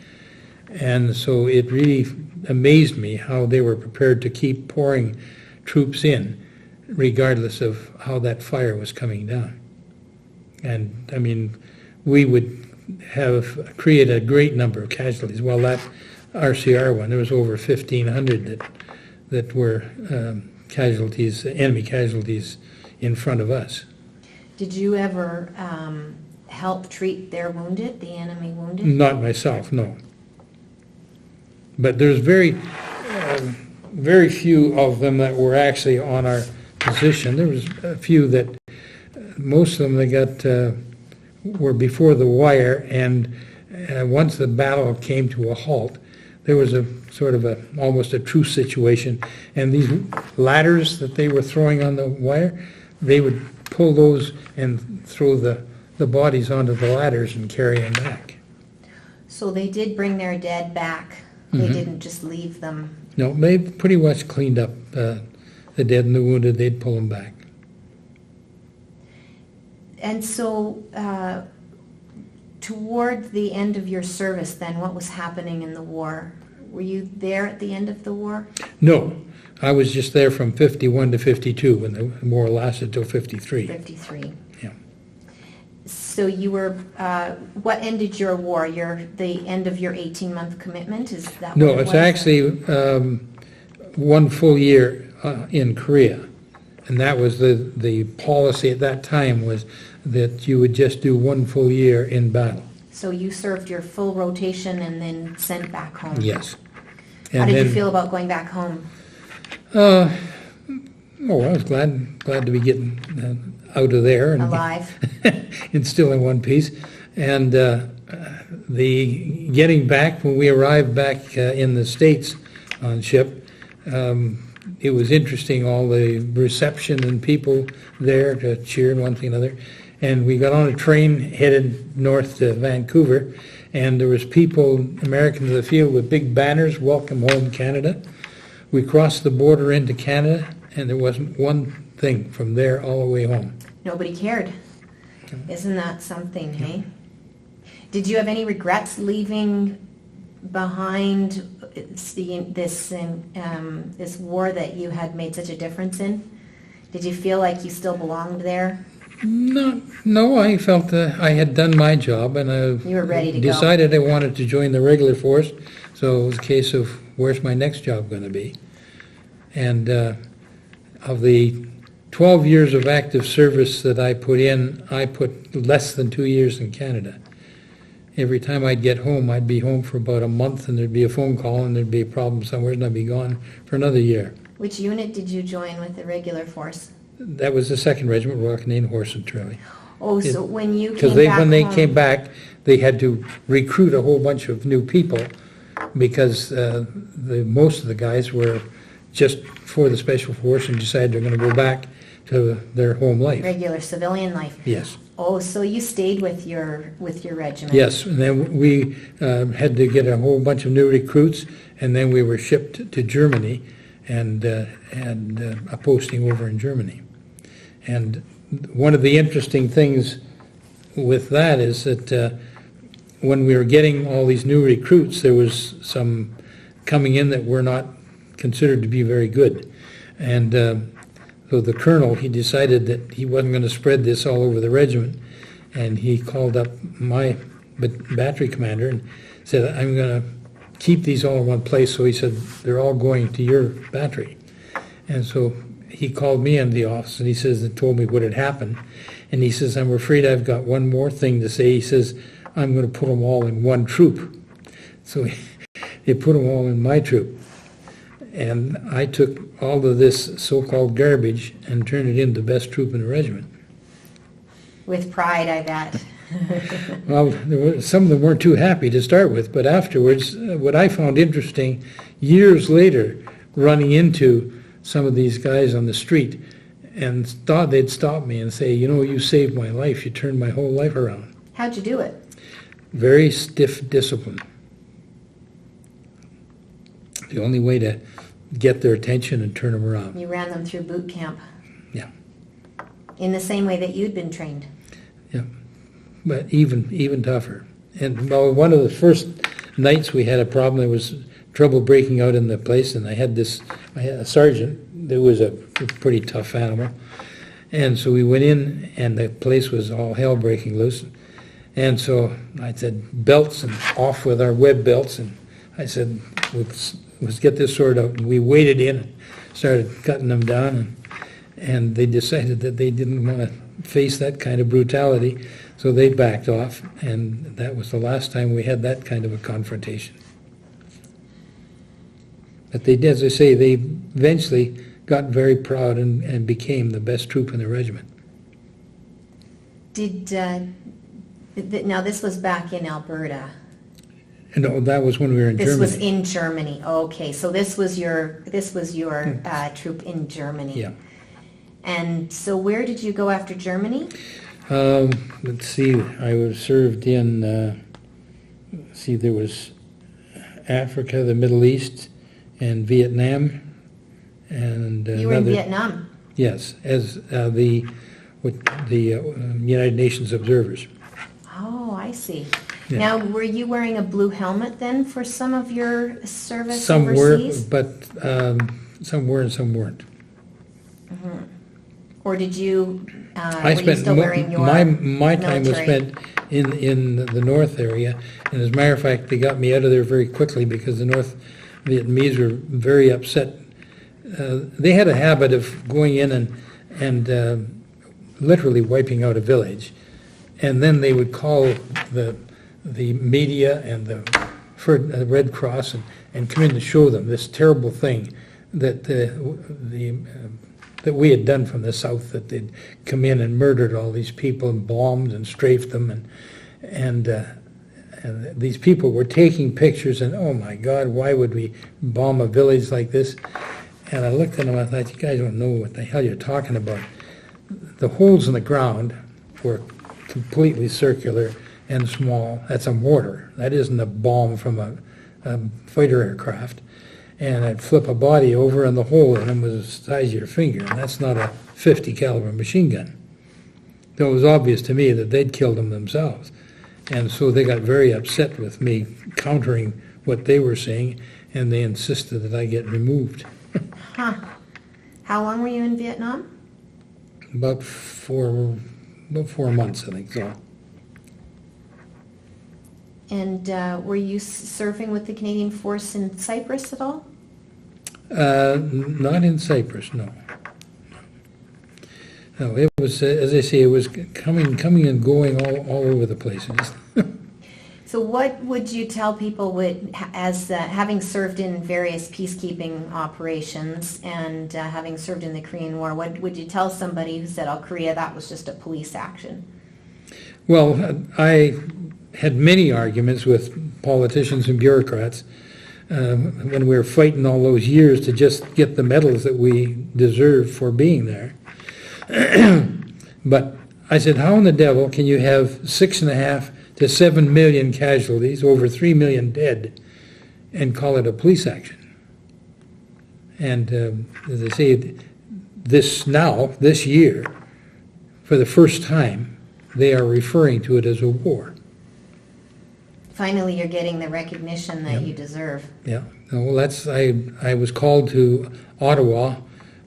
S2: And so it really amazed me how they were prepared to keep pouring troops in, regardless of how that fire was coming down. And, I mean, we would have created a great number of casualties. Well, that RCR one, there was over 1,500 that were casualties, enemy casualties in front of us.
S1: Did you ever help treat their wounded, the enemy wounded?
S2: Not myself, no. But there's very few of them that were actually on our position. There was a few that, most of them they got were before the wire, and once the battle came to a halt, there was a sort of almost a truce situation, and these ladders that they were throwing on the wire, they would pull those and throw the bodies onto the ladders and carry them back.
S1: So they did bring their dead back. They didn't just leave them.
S2: No, they pretty much cleaned up the dead and the wounded. They'd pull them back.
S1: And so toward the end of your service then, what was happening in the war? Were you there at the end of the war?
S2: No, I was just there from 51 to 52, when the war lasted till 53.
S1: 53.
S2: Yeah.
S1: So you were, what ended your war? The end of your 18-month commitment? Is that
S2: No,
S1: what it
S2: it's
S1: was?
S2: actually 1 full year in Korea. And that was the policy at that time, was that you would just do 1 full year in battle.
S1: So you served your full rotation and then sent back home?
S2: Yes.
S1: How did you feel about going back home?
S2: I was glad to be getting out of there. And
S1: Alive?
S2: and still in one piece. And the getting back, when we arrived back in the States on ship, it was interesting, all the reception and people there to cheer and one thing and another. And we got on a train headed north to Vancouver, and there was people, Americans in the field, with big banners, "Welcome home, Canada." We crossed the border into Canada, and there wasn't one thing from there all the way home.
S1: Nobody cared. Isn't that something, hey? Did you have any regrets leaving behind this war that you had made such a difference in? Did you feel like you still belonged there?
S2: No, I felt I had done my job, and
S1: You were ready to
S2: decided I wanted to join the regular force, so it was a case of, where's my next job going to be? And of the 12 years of active service that I put in, I put less than 2 years in Canada. Every time I'd get home, I'd be home for about a month, and there'd be a phone call, and there'd be a problem somewhere, and I'd be gone for another year.
S1: Which unit did you join with the regular force?
S2: That was the 2nd Regiment, Royal Canadian Horse Artillery.
S1: Oh, so when you came
S2: Because
S1: back
S2: when they
S1: home,
S2: came back, they had to recruit a whole bunch of new people, because most of the guys were just for the Special Force and decided they're going to go back to their home life.
S1: Regular civilian life.
S2: Yes.
S1: Oh, so you stayed with your regiment?
S2: Yes, and then we had to get a whole bunch of new recruits, and then we were shipped to Germany and a posting over in Germany. And one of the interesting things with that is that when we were getting all these new recruits, there was some coming in that were not considered to be very good. And so the colonel, he decided that he wasn't going to spread this all over the regiment, and he called up my battery commander and said, I'm going to keep these all in one place. So he said, they're all going to your battery. And so he called me in the office, and he says, and told me what had happened. And he says, I'm afraid I've got one more thing to say. He says, I'm going to put them all in one troop. So they put them all in my troop. And I took all of this so-called garbage and turned it into the best troop in the regiment.
S1: With pride, I bet.
S2: Well, some of them weren't too happy to start with, but afterwards, what I found interesting, years later, running into some of these guys on the street, and thought they'd stop me and say, you know, you saved my life, you turned my whole life around.
S1: How'd you do it?
S2: Very stiff discipline. The only way to get their attention and turn them around.
S1: You ran them through boot camp.
S2: Yeah.
S1: In the same way that you'd been trained.
S2: Yeah, but even tougher. And well, one of the first nights we had a problem. There was trouble breaking out in the place, and I had a sergeant that was a pretty tough animal. And so we went in, and the place was all hell breaking loose. And so I said, belts, and off with our web belts. And I said, let's get this sorted out. And we waded in and started cutting them down. And they decided that they didn't want to face that kind of brutality, so they backed off. And that was the last time we had that kind of a confrontation. But they, as I say, they eventually got very proud and became the best troop in the regiment.
S1: Now this was back in Alberta.
S2: No, that was when we were in Germany.
S1: This was in Germany. Okay, so this was your troop in Germany.
S2: Yeah.
S1: And so where did you go after Germany?
S2: Let's see. I was served in. There was Africa, the Middle East, and Vietnam, and
S1: you were in Vietnam.
S2: Yes, as the United Nations observers.
S1: Oh, I see.
S2: Yeah.
S1: Now, were you wearing a blue helmet then for some of your service
S2: Some
S1: overseas?
S2: were, but some were and some weren't.
S1: Mm-hmm. Or did you?
S2: I
S1: were you still wearing your
S2: my time was spent in the North area, and as a matter of fact, they got me out of there very quickly because the North Vietnamese were very upset. They had a habit of going in and literally wiping out a village, and then they would call the media and the Red Cross and come in to show them this terrible thing that that we had done from the south, that they'd come in and murdered all these people and bombed and strafed them, and these people were taking pictures, and oh my God, why would we bomb a village like this? And I looked at them and I thought, you guys don't know what the hell you're talking about. The holes in the ground were completely circular and small. That's a mortar. That isn't a bomb from a fighter aircraft. And I'd flip a body over, and the hole in them was the size of your finger, and that's not a 50 caliber machine gun. So it was obvious to me that they'd killed them themselves. And so they got very upset with me countering what they were saying, and they insisted that I get removed.
S1: Huh. How long were you in Vietnam?
S2: About 4 months, I think so.
S1: And were you serving with the Canadian Force in Cyprus at all?
S2: Not in Cyprus, no. No, it was, as I say, it was coming and going all over the place.
S1: So what would you tell people as having served in various peacekeeping operations and having served in the Korean War, what would you tell somebody who said, oh, Korea, that was just a police action?
S2: Well, I had many arguments with politicians and bureaucrats when we were fighting all those years to just get the medals that we deserved for being there. But I said, how in the devil can you have 6.5 to 7 million casualties, over 3 million dead, and call it a police action? And as I say, this year, for the first time, they are referring to it as a war.
S1: Finally, you're getting the recognition that you deserve.
S2: Yeah. Well, I was called to Ottawa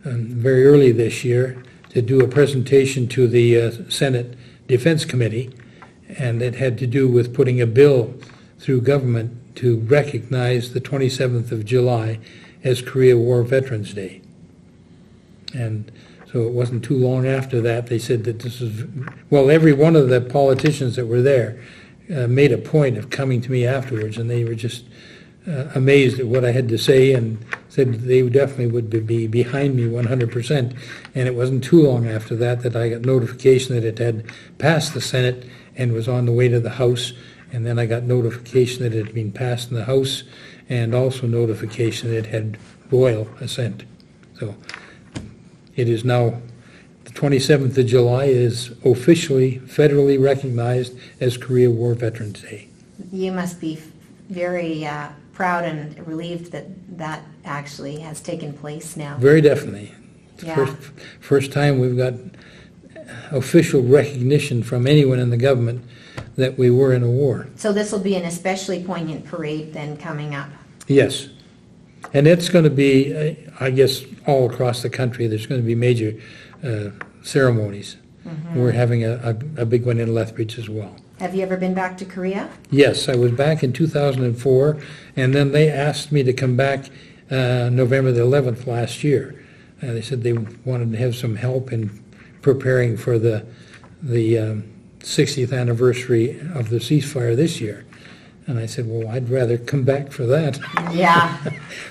S2: very early this year to do a presentation to the Senate Defense Committee, and it had to do with putting a bill through government to recognize the 27th of July as Korea War Veterans Day. And so it wasn't too long after that they said that this is, well, every one of the politicians that were there made a point of coming to me afterwards, and they were just amazed at what I had to say and said they definitely would be behind me 100%. And it wasn't too long after that that I got notification that it had passed the Senate and was on the way to the House. And then I got notification that it had been passed in the House, and also notification that it had royal assent. So it is now, the 27th of July is officially, federally recognized as Korea War Veterans Day.
S1: You must be very proud and relieved that that actually has taken place now.
S2: Very definitely.
S1: Yeah.
S2: First time we've got official recognition from anyone in the government that we were in a war.
S1: So this will be an especially poignant parade then coming up.
S2: Yes. And it's going to be, I guess, all across the country. There's going to be major ceremonies. Mm-hmm. We're having a big one in Lethbridge as well.
S1: Have you ever been back to Korea?
S2: Yes, I was back in 2004, and then they asked me to come back November the 11th last year. They said they wanted to have some help in preparing for the 60th anniversary of the ceasefire this year. And I said, well, I'd rather come back for that.
S1: Yeah.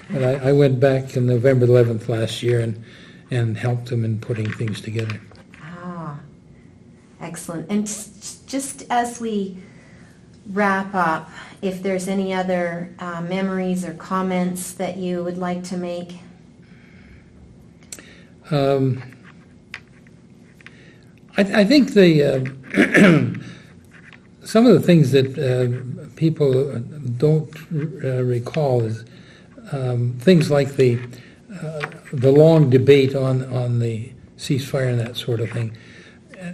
S2: But I went back on November 11th last year and helped them in putting things together.
S1: Ah, excellent. And just as we wrap up, if there's any other memories or comments that you would like to make?
S2: I think some of the things that people don't recall is things like the long debate on the ceasefire and that sort of thing,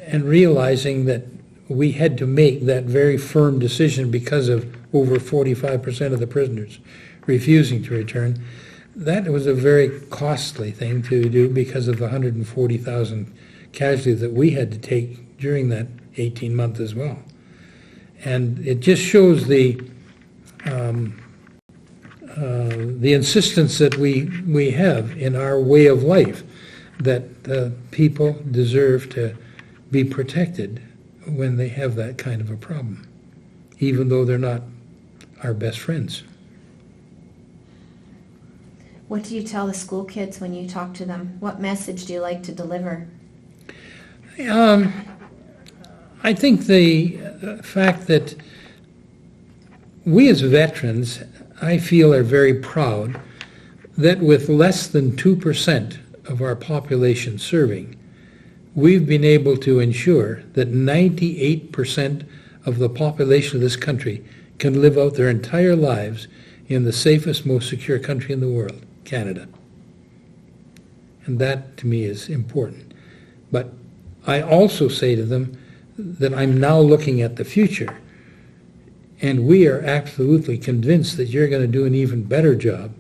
S2: and realizing that we had to make that very firm decision because of over 45% of the prisoners refusing to return. That was a very costly thing to do because of the 140,000 casualties that we had to take during that 18 months as well. And it just shows the insistence that we have in our way of life, that people deserve to be protected when they have that kind of a problem, even though they're not our best friends.
S1: What do you tell the school kids when you talk to them? What message do you like to deliver?
S2: I think the fact that we as veterans, I feel, are very proud that with less than 2% of our population serving, we've been able to ensure that 98% of the population of this country can live out their entire lives in the safest, most secure country in the world, Canada. And that, to me, is important. But I also say to them that I'm now looking at the future, and we are absolutely convinced that you're going to do an even better job,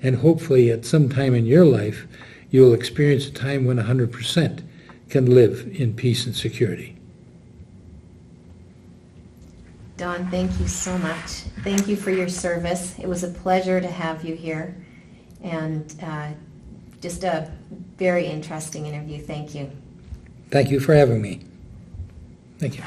S2: and hopefully at some time in your life, you'll experience a time when 100% can live in peace and security.
S1: Don, thank you so much. Thank you for your service. It was a pleasure to have you here, and just a very interesting interview. Thank you.
S2: Thank you for having me. Thank you.